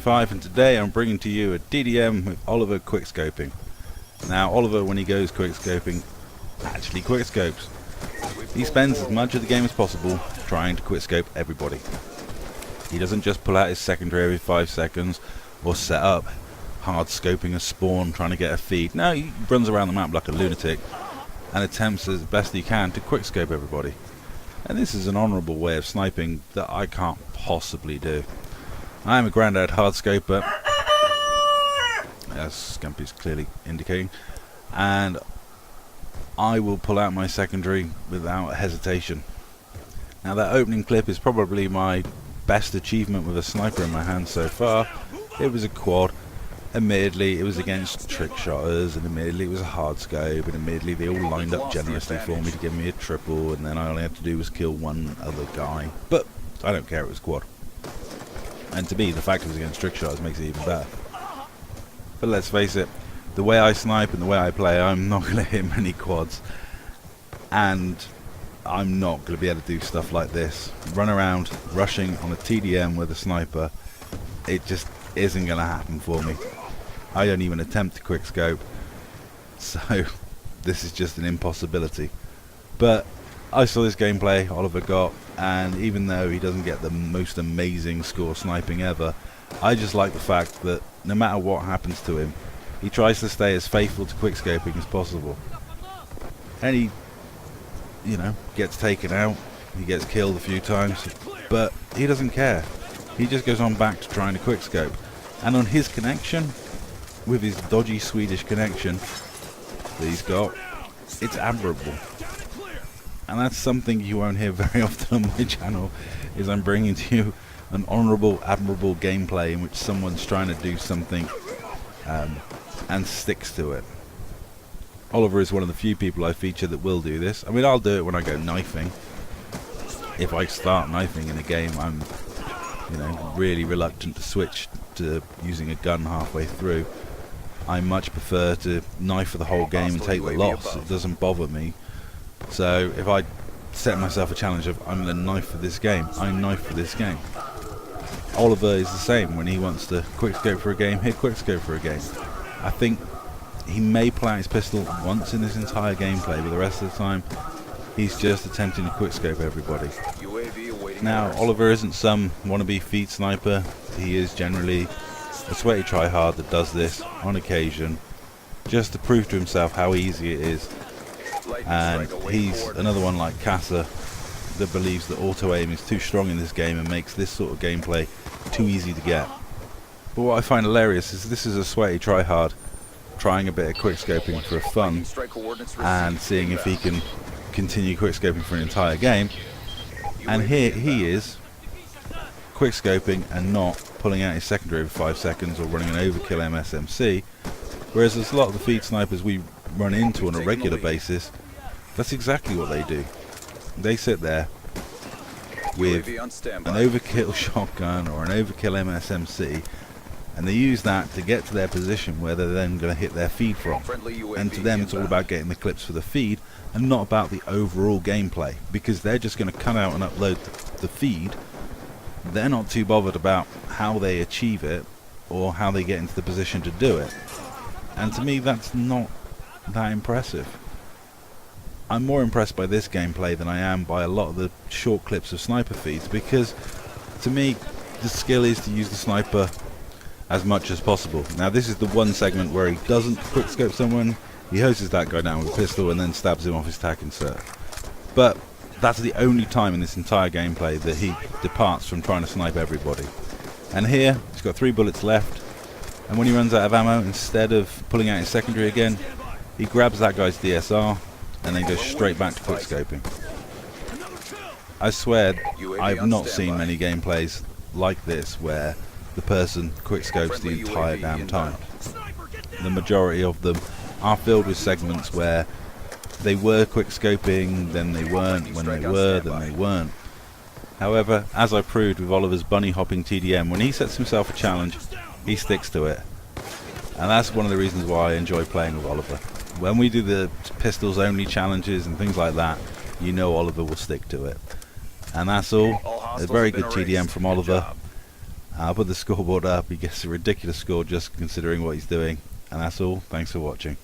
25, and today I'm bringing to you a DDM with Oliver quickscoping. Now Oliver, when he goes quickscoping, actually quickscopes. He spends as much of the game as possible trying to quickscope everybody. He doesn't just pull out his secondary every 5 seconds or set up hard scoping a spawn trying to get a feed. No, he runs around the map like a lunatic and attempts as best he can to quickscope everybody. And this is an honourable way of sniping that I can't possibly do. I am a grandad hardscoper, as Scumpy's clearly indicating, and I will pull out my secondary without hesitation. Now that opening clip is probably my best achievement with a sniper in my hand so far. It was a quad. Admittedly, it was against trick shotters, and admittedly it was a hard scope, and admittedly they all lined up generously for me to give me a triple, and then all I had to do was kill one other guy. But I don't care, it was quad. And to me, the fact it was against trick shotters makes it even better. But let's face it, the way I snipe and the way I play, I'm not going to hit many quads. And I'm not going to be able to do stuff like this. Run around, rushing on a TDM with a sniper. It just isn't going to happen for me. I don't even attempt to quickscope. So, this is just an impossibility. But I saw this gameplay Oliver got, and even though he doesn't get the most amazing score sniping ever, I just like the fact that no matter what happens to him, he tries to stay as faithful to quickscoping as possible. And he, you know, gets taken out, he gets killed a few times, but he doesn't care. He just goes on back to trying to quickscope. And on his connection, with his dodgy Swedish connection that he's got, it's admirable. And that's something you won't hear very often on my channel, is I'm bringing to you an honourable, admirable gameplay in which someone's trying to do something and sticks to it. Oliver is one of the few people I feature that will do this. I mean, I'll do it when I go knifing. If I start knifing in a game, I'm, you know, really reluctant to switch to using a gun halfway through. I much prefer to knife for the whole game and take the loss. It doesn't bother me. So if I set myself a challenge of I'm going to knife for this game, I knife for this game. Oliver is the same. When he wants to quickscope for a game, he'll quickscope for a game. I think he may pull out his pistol once in this entire gameplay, but the rest of the time he's just attempting to quickscope everybody. Now Oliver isn't some wannabe feed sniper. He is generally a sweaty tryhard that does this on occasion just to prove to himself how easy it is. And he's another one like Casa that believes that auto aim is too strong in this game and makes this sort of gameplay too easy to get. But what I find hilarious is this is a sweaty tryhard trying a bit of quickscoping for fun and seeing if he can continue quickscoping for an entire game. And here he is quickscoping and not pulling out his secondary every 5 seconds or running an overkill MSMC, whereas there's a lot of the feed snipers we run into on a regular basis. That's exactly what they do. They sit there with an overkill shotgun or an overkill MSMC, and they use that to get to their position where they're then going to hit their feed from. And to them it's all about getting the clips for the feed and not about the overall gameplay, because they're just going to cut out and upload the feed. They're not too bothered about how they achieve it or how they get into the position to do it. And to me that's not that impressive. I'm more impressed by this gameplay than I am by a lot of the short clips of sniper feeds, because to me the skill is to use the sniper as much as possible. Now this is the one segment where he doesn't quickscope someone, he hoses that guy down with a pistol and then stabs him off his tack insert. But that's the only time in this entire gameplay that he departs from trying to snipe everybody. And here he's got 3 bullets left, and when he runs out of ammo, instead of pulling out his secondary again, he grabs that guy's DSR and then goes straight back to quickscoping. I swear I've not seen many gameplays like this where the person quickscopes the entire damn time. The majority of them are filled with segments where they were quickscoping, then they weren't, when they were, then they weren't. However, as I proved with Oliver's bunny hopping TDM, when he sets himself a challenge, he sticks to it. And that's one of the reasons why I enjoy playing with Oliver. When we do the pistols only challenges and things like that, you know Oliver will stick to it. And that's all. A very good TDM from Oliver. I'll put the scoreboard up. He gets a ridiculous score just considering what he's doing. And that's all. Thanks for watching.